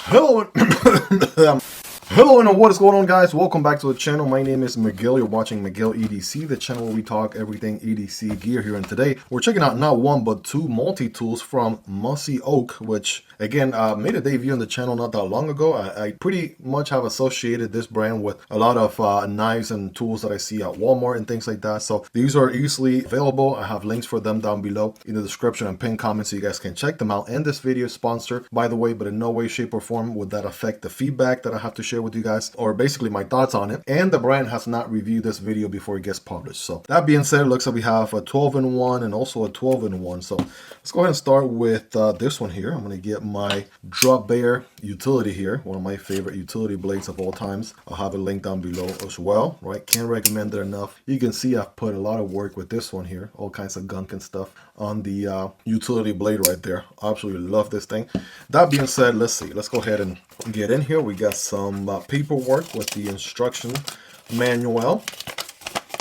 Hello and hello and what is going on, guys? Welcome back to the channel. My name is Miguel. You're watching Miguel EDC, the channel where we talk everything EDC gear here. And today we're checking out not one but two multi-tools from Mossy Oak, which again made a debut on the channel not that long ago. I pretty much have associated this brand with a lot of knives and tools that I see at Walmart and things like that. So these are easily available. I have links for them down below in the description and pinned comments so you guys can check them out. And this video is sponsored, by the way, but in no way, shape, or form would that affect the feedback that I have to share with you guys, or basically my thoughts on it. And the brand has not reviewed this video before it gets published. So that being said, it looks like we have a 12-in-1 and also a 12-in-1. So let's go ahead and start with this one here. I'm going to get my Drop Bear utility here, one of my favorite utility blades of all times. I'll have a link down below as well, right? Can't recommend it enough. You can see I've put a lot of work with this one here, all kinds of gunk and stuff on the utility blade right there. Absolutely love this thing. That being said, let's see. Let's go ahead and get in here. We got some paperwork with the instruction manual.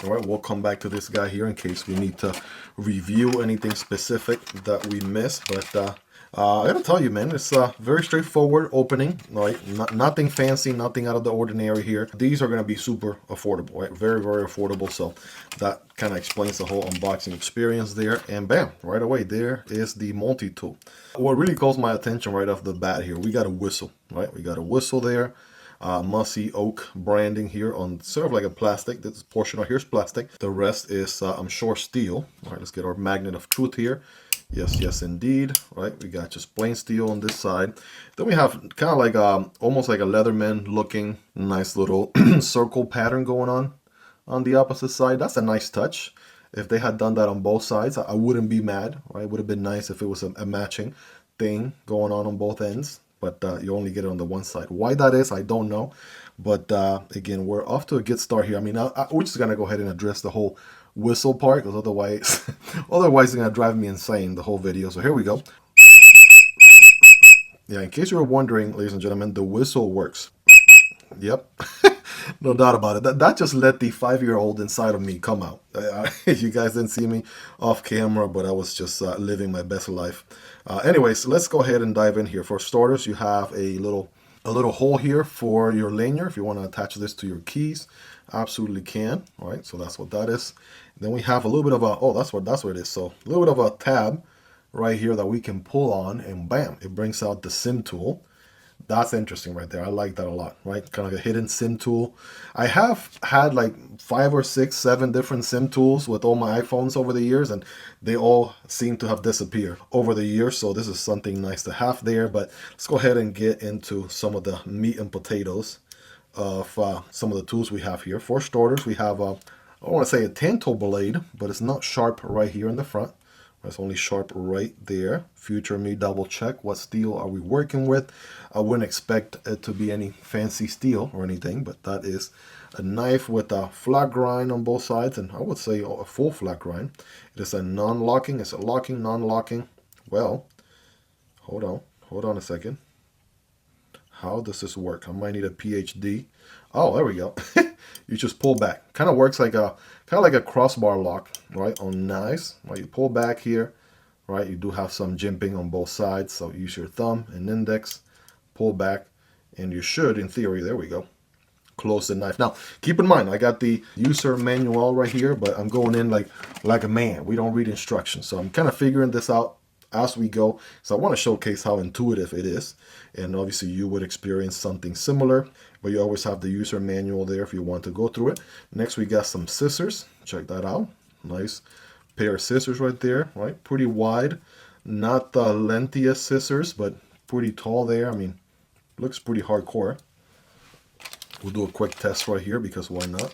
All right, we'll come back to this guy here in case we need to review anything specific that we missed. But I gotta tell you, man, it's a very straightforward opening, right? Nothing fancy, nothing out of the ordinary here. These are gonna be super affordable, right? Very, very affordable. So that kind of explains the whole unboxing experience there. And bam, right away, there is the multi-tool. What really calls my attention right off the bat here, we got a whistle, right? We got a whistle there. Mossy Oak branding here on sort of like a plastic. This portion right here is plastic. The rest is, I'm sure, steel. All right, let's get our magnet of truth here. Yes, yes, indeed. Right, we got just plain steel on this side. Then we have kind of like almost like a Leatherman looking nice little circle pattern going on the opposite side. That's a nice touch. If they had done that on both sides, I wouldn't be mad. Right, it would have been nice if it was a matching thing going on both ends. But you only get it on the one side. Why that is, I don't know. But again, we're off to a good start here. I mean, we're just gonna go ahead and address the whole whistle part, because otherwise it's gonna drive me insane the whole video. So here we go. Yeah, in case you were wondering, ladies and gentlemen, the whistle works. Yep. No doubt about it. That just let the 5-year-old inside of me come out. You guys didn't see me off camera, but I was just living my best life. Anyways, let's go ahead and dive in here. For starters, you have a little hole here for your lanyard. If you want to attach this to your keys, absolutely can. All right, so that's what that is. Then we have a little bit of a, that's what it is. So a little bit of a tab right here that we can pull on, and bam, it brings out the SIM tool. That's interesting right there. I like that a lot, right? Kind of like a hidden SIM tool. I have had like 5 or 6, 7 different SIM tools with all my iPhones over the years, and they all seem to have disappeared over the years. So this is something nice to have there. But let's go ahead and get into some of the meat and potatoes of some of the tools we have here. For starters, we have I want to say a tanto blade, but it's not sharp right here in the front. It's only sharp right there. Future me double check what steel are we working with. I wouldn't expect it to be any fancy steel or anything, but that is a knife with a flat grind on both sides, and I would say a full flat grind. It is a non-locking. It's a locking, non-locking. Well, hold on a second. How does this work? I might need a PhD. Oh, there we go. You just pull back. Kind of works like a crossbar lock, right? On knives, right? You pull back here, right? You do have some jimping on both sides, so use your thumb and index, pull back, and you should, in theory, there we go, close the knife. Now, keep in mind, I got the user manual right here, but I'm going in like a man. We don't read instructions, so I'm kind of figuring this out as we go. So I want to showcase how intuitive it is, and obviously you would experience something similar, but you always have the user manual there if you want to go through it. Next, we got some scissors. Check that out. Nice pair of scissors right there, right? Pretty wide, not the lengthiest scissors, but pretty tall there. I mean, looks pretty hardcore. We'll do a quick test right here because why not?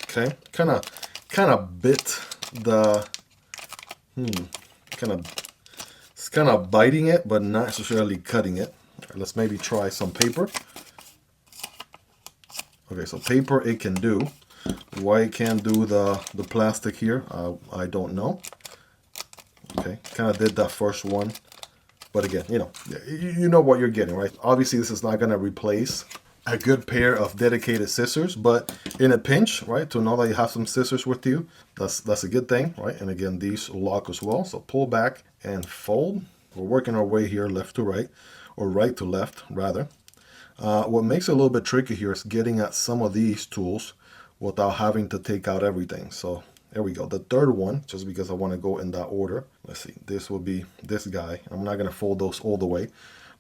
Okay, kind of bit the it's kind of biting it, but not necessarily cutting it. Right, let's maybe try some paper. Okay, so paper it can do. Why it can't do the plastic here, I don't know. Okay, kind of did that first one, but again, you know what you're getting, right? Obviously, this is not going to replace a good pair of dedicated scissors, but in a pinch, right, to know that you have some scissors with you, that's a good thing, right? And again, these lock as well, so pull back and fold. We're working our way here left to right. or right to left rather. What makes it a little bit tricky here is getting at some of these tools without having to take out everything. So there we go. The third one, just because I want to go in that order. Let's see, this will be this guy. I'm not going to fold those all the way.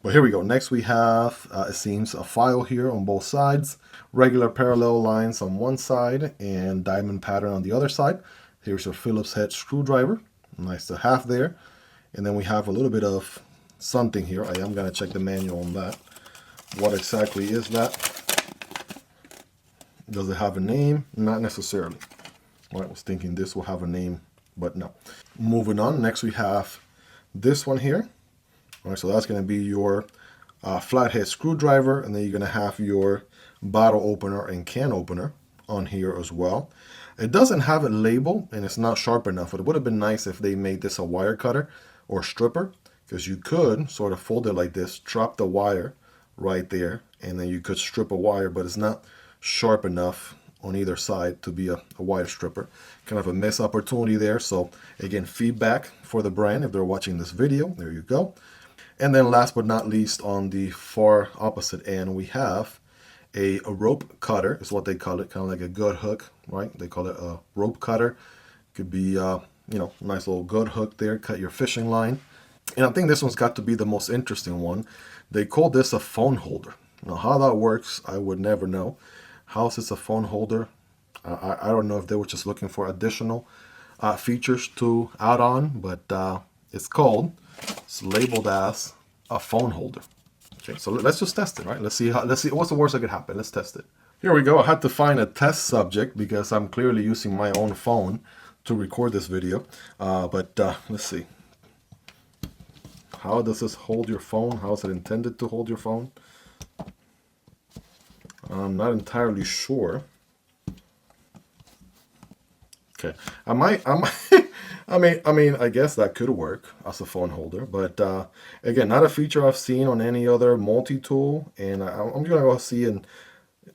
But here we go. Next we have, it seems, a file here on both sides. Regular parallel lines on one side and diamond pattern on the other side. Here's your Phillips head screwdriver. Nice to have there. And then we have a little bit of something here. I am going to check the manual on that. What exactly is that? Does it have a name? Not necessarily. Well, I was thinking this will have a name, but no. Moving on, next we have this one here. All right, so that's going to be your flathead screwdriver, and then you're going to have your bottle opener and can opener on here as well. It doesn't have it labeled, and it's not sharp enough. It would have been nice if they made this a wire cutter or stripper, because you could sort of fold it like this, drop the wire right there, and then you could strip a wire, but it's not sharp enough on either side to be a wire stripper. Kind of a missed opportunity there. So again, feedback for the brand if they're watching this video. There you go. And then last but not least, on the far opposite end, we have a rope cutter is what they call it, kind of like a gut hook, right? They call it a rope cutter. Could be, you know, nice little gut hook there, cut your fishing line. And I think this one's got to be the most interesting one. They call this a phone holder. Now, how that works, I would never know. How is this a phone holder? I don't know if they were just looking for additional features to add on, but it's labeled as a phone holder. Okay, so let's just test it, right? Let's see what's the worst that could happen. Let's test it. Here we go. I had to find a test subject because I'm clearly using my own phone to record this video. But let's see. How does this hold your phone? How is it intended to hold your phone? I'm not entirely sure. Okay, I mean, I guess that could work as a phone holder, but again, not a feature I've seen on any other multi-tool, and I'm gonna go see and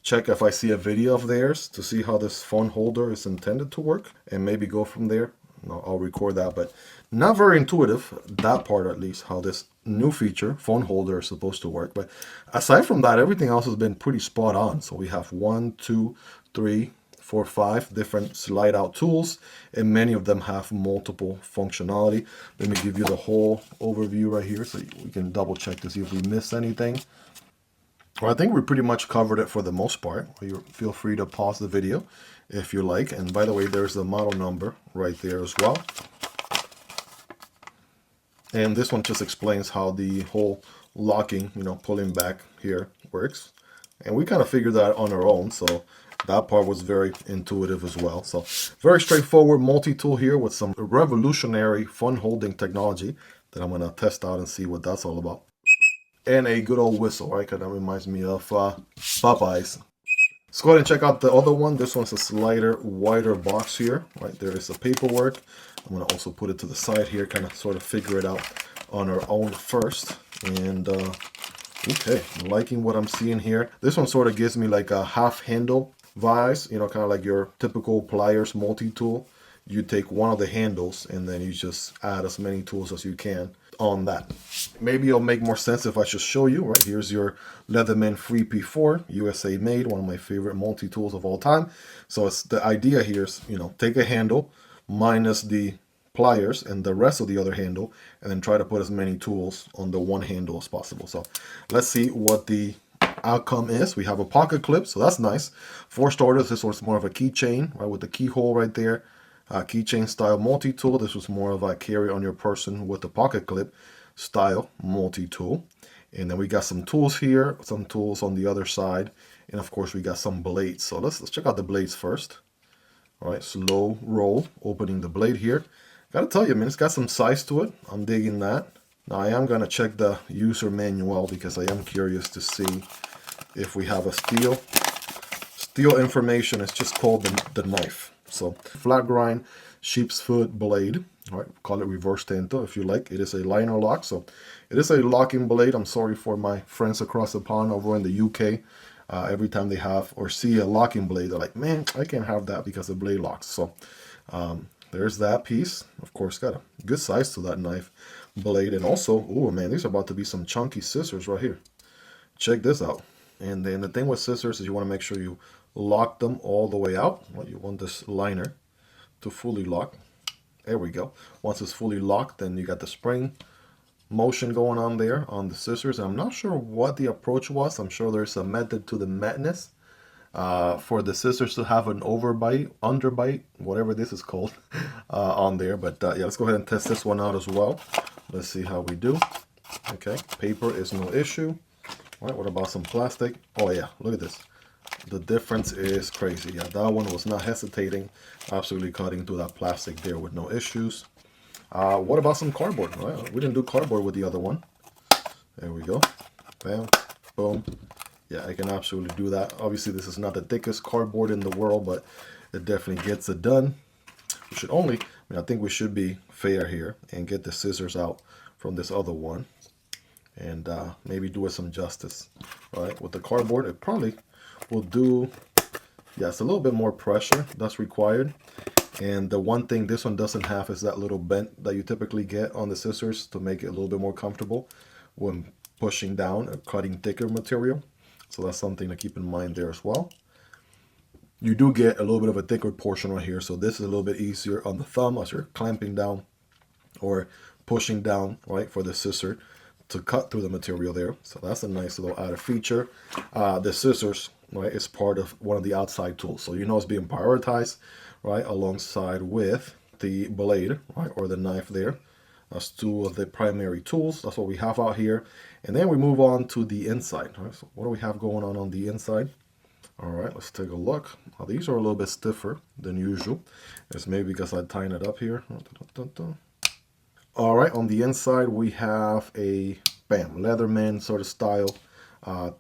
check if I see a video of theirs to see how this phone holder is intended to work, and maybe go from there. I'll record that, but not very intuitive, that part at least, how this new feature, phone holder, is supposed to work. But aside from that, everything else has been pretty spot on. So we have 1, 2, 3, 4, 5 different slide out tools, and many of them have multiple functionality. Let me give you the whole overview right here so we can double check to see if we missed anything. Well, I think we pretty much covered it for the most part. You feel free to pause the video if you like. And by the way, there's the model number right there as well. And this one just explains how the whole locking, pulling back here works. And we kind of figured that on our own. So that part was very intuitive as well. So very straightforward multi-tool here with some revolutionary fun holding technology that I'm going to test out and see what that's all about. And a good old whistle, right? Because that reminds me of Popeyes. Let's go ahead and check out the other one. This one's a slighter, wider box here, right? There is the paperwork. I'm going to also put it to the side here, kind of sort of figure it out on our own first. And okay, I'm liking what I'm seeing here. This one sort of gives me like a half handle vibes, kind of like your typical pliers multi-tool. You take one of the handles and then you just add as many tools as you can on that. Maybe it'll make more sense if I just show you, right? Here's your Leatherman Free P4, USA made, one of my favorite multi-tools of all time. So it's the idea here is, take a handle minus the pliers and the rest of the other handle, and then try to put as many tools on the one handle as possible. So let's see what the outcome is. We have a pocket clip, so that's nice. For starters, this one's more of a keychain, right, with the keyhole right there. Keychain style multi-tool. This was more of a carry on your person with the pocket clip style multi-tool. And then we got some tools here, some tools on the other side, and of course we got some blades. So let's check out the blades first. All right, slow roll, opening the blade here. Gotta tell you, man, it's got some size to it. I'm digging that. Now I am gonna check the user manual because I am curious to see if we have a steel. Steel information is just called the knife. So flat grind sheep's foot blade, all right, call it reverse tento if you like. It is a liner lock, so it is a locking blade. I'm sorry for my friends across the pond over in the UK. Every time they have or see a locking blade, they're like, man, I can't have that because the blade locks. So there's that piece. Of course, got a good size to that knife. blade. And also, oh man, these are about to be some chunky scissors right here. Check this out. And then the thing with scissors is you want to make sure you lock them all the way out. Well, you want this liner to fully lock. There we go. Once it's fully locked, then you got the spring motion going on there on the scissors. I'm not sure what the approach was. I'm sure there's a method to the madness for the scissors to have an overbite, underbite, whatever this is called on there. But yeah, let's go ahead and test this one out as well. Let's see how we do. Okay, paper is no issue. All right, what about some plastic? Oh yeah, look at this. The difference is crazy. Yeah, that one was not hesitating, absolutely cutting through that plastic there with no issues. What about some cardboard? Well, we didn't do cardboard with the other one. There we go. Bam, boom. Yeah, I can absolutely do that. Obviously, this is not the thickest cardboard in the world, but it definitely gets it done. We should only, I think we should be fair here and get the scissors out from this other one and maybe do it some justice. All right, with the cardboard, it probably will do, yeah, it's a little bit more pressure that's required. And the one thing this one doesn't have is that little bend that you typically get on the scissors to make it a little bit more comfortable when pushing down or cutting thicker material. So that's something to keep in mind there as well. You do get a little bit of a thicker portion right here. So this is a little bit easier on the thumb as you're clamping down or pushing down, right, for the scissor to cut through the material there. So that's a nice little added feature. The scissors, right, is part of one of the outside tools. So you know it's being prioritized, right, alongside with the blade, right, or the knife there. That's two of the primary tools. That's what we have out here. And then we move on to the inside. Right? So what do we have going on the inside? All right, let's take a look. Now, these are a little bit stiffer than usual. It's maybe because I tightened it up here. All right, on the inside we have a, bam, Leatherman sort of style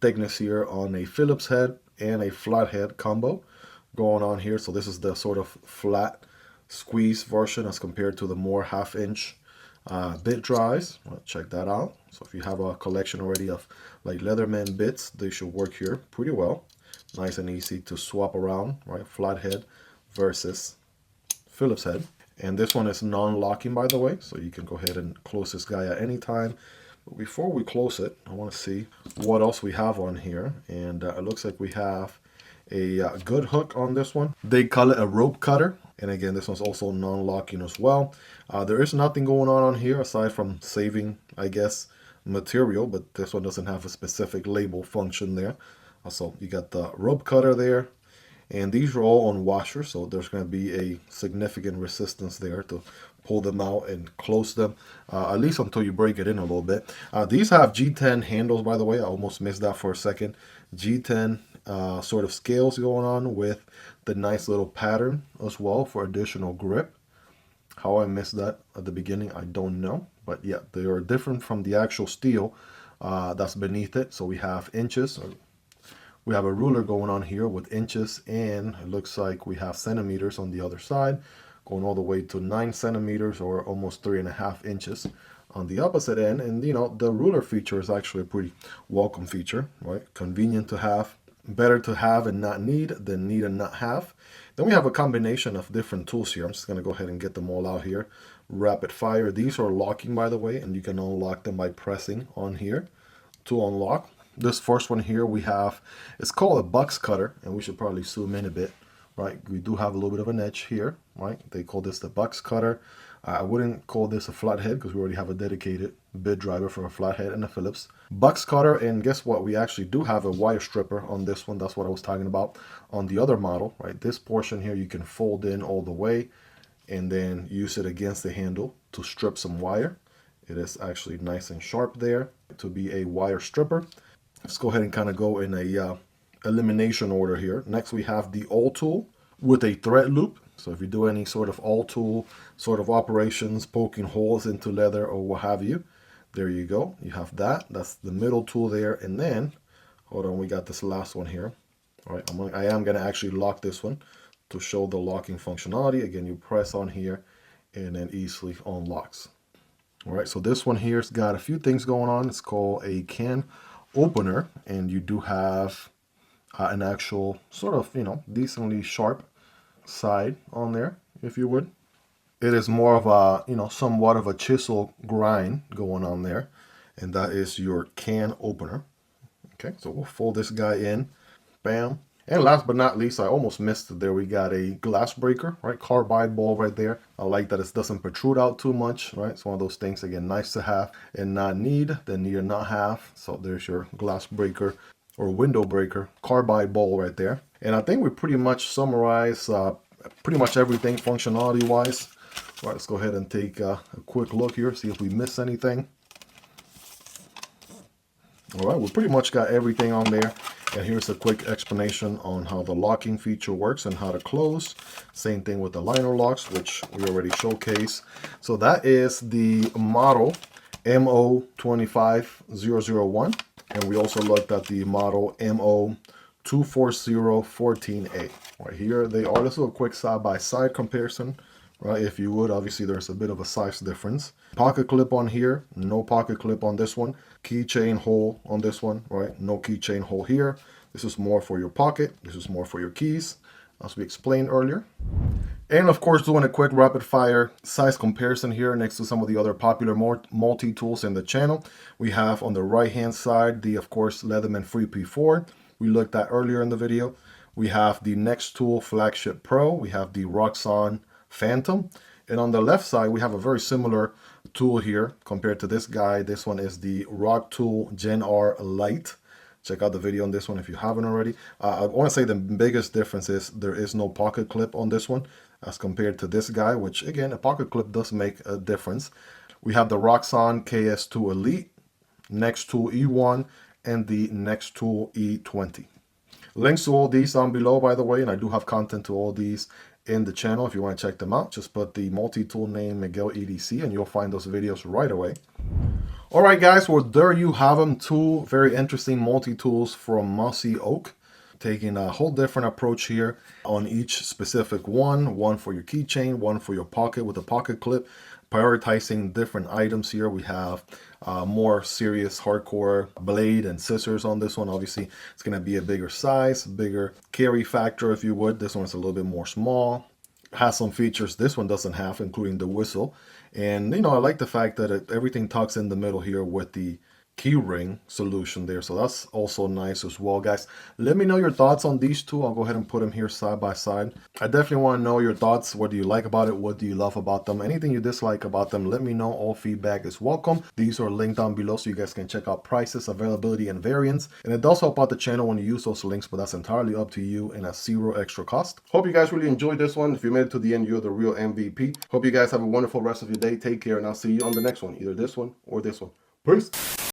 thickness here on a Phillips head and a flathead combo going on here. So this is the sort of flat squeeze version as compared to the more half-inch bit drives. Well, check that out. So if you have a collection already of like Leatherman bits, they should work here pretty well. Nice and easy to swap around, right? Flathead versus Phillips head. And this one is non-locking, by the way, so you can go ahead and close this guy at any time. But before we close it, I want to see what else we have on here. And it looks like we have a good hook on this one. They call it a rope cutter. And again, this one's also non-locking as well. There is nothing going on here aside from saving, I guess, material, but this one doesn't have a specific label function there. So you got the rope cutter there, and these are all on washers, so there's going to be a significant resistance there to pull them out and close them, at least until you break it in a little bit. These have G10 handles, by the way. I almost missed that for a second. G10 sort of scales going on with the nice little pattern as well for additional grip. How I missed that at the beginning, I don't know. But yeah, they are different from the actual steel that's beneath it. So we have inches. We have a ruler going on here with inches, and it looks like we have centimeters on the other side, going all the way to 9 centimeters or almost 3.5 inches on the opposite end. And you know, the ruler feature is actually a pretty welcome feature, right? Convenient to have, better to have and not need than need and not have. Then we have a combination of different tools here. I'm just going to go ahead and get them all out here. Rapid fire. These are locking, by the way, and you can unlock them by pressing on here to unlock. This first one here we have, it's called a box cutter, and we should probably zoom in a bit, right? We do have a little bit of an edge here, right? They call this the box cutter. I wouldn't call this a flathead because we already have a dedicated bit driver for a flathead and a Phillips. Box cutter, and guess what? We actually do have a wire stripper on this one. That's what I was talking about on the other model, right? This portion here you can fold in all the way and then use it against the handle to strip some wire. It is actually nice and sharp there to be a wire stripper. Let's go ahead and kind of go in a elimination order here. Next we have the awl tool with a thread loop. So if you do any sort of awl tool sort of operations, poking holes into leather or what have you, there you go. You have that. That's the middle tool there. And then, hold on, we got this last one here. All right, I am going to actually lock this one to show the locking functionality. Again, you press on here and then easily unlocks. All right, so this one here's got a few things going on. It's called a can opener, and you do have an actual sort of, you know, decently sharp side on there, if you would. It is more of a, somewhat of a chisel grind going on there. And that is your can opener. Okay, so we'll fold this guy in. Bam. And last but not least, I almost missed it there. We got a glass breaker, right? Carbide ball right there. I like that it doesn't protrude out too much, right? It's one of those things, again, nice to have and not need, then need and not have. So there's your glass breaker or window breaker, carbide ball right there. And I think we pretty much summarize pretty much everything functionality-wise. All right, let's go ahead and take a quick look here, see if we miss anything. All right, we pretty much got everything on there. And here's a quick explanation on how the locking feature works and how to close. Same thing with the liner locks, which we already showcased. So that is the model MO25001. And we also looked at the model MO24014A. Right here they are. Let's do a quick side-by-side comparison. Right, if you would, obviously there's a bit of a size difference. Pocket clip on here, no pocket clip on this one. Keychain hole on this one, right? No keychain hole here. This is more for your pocket. This is more for your keys, as we explained earlier. And of course, doing a quick rapid fire size comparison here next to some of the other popular multi-tools in the channel. We have on the right hand side, the, of course, Leatherman Free P4. We looked at earlier in the video. We have the Next Tool Flagship Pro. We have the Roxxon Phantom, and on the left side we have a very similar tool here compared to this guy. This one is the Rock Tool Gen R Lite. Check out the video on this one if you haven't already. I want to say the biggest difference is there is no pocket clip on this one as compared to this guy, which again, a pocket clip does make a difference. We have the Roxxon KS2 Elite, Next Tool E1, and the Next Tool E20. Links to all these down below, by the way, and I do have content to all these in the channel. If you want to check them out, just put the multi-tool name Miguel EDC and you'll find those videos right away. All right, guys, well, there you have them. Two very interesting multi-tools from Mossy Oak, taking a whole different approach here on each specific one for your keychain, one for your pocket with a pocket clip, prioritizing different items here. We have more serious hardcore blade and scissors on this one. Obviously, it's going to be a bigger size, bigger carry factor, if you would. This one's a little bit more small. Has some features this one doesn't have, including the whistle. And, I like the fact that everything tucks in the middle here with the key ring solution there, so that's also nice as well. Guys, let me know your thoughts on these two. I'll go ahead and put them here side by side. I definitely want to know your thoughts. What do you like about it? What do you love about them? Anything you dislike about them, let me know. All feedback is welcome. These are linked down below so you guys can check out prices, availability, and variants. And it does help out the channel when you use those links, but that's entirely up to you and at zero extra cost. Hope you guys really enjoyed this one. If you made it to the end, you're the real MVP. Hope you guys have a wonderful rest of your day. Take care, and I'll see you on the next one, either this one or this one. Peace.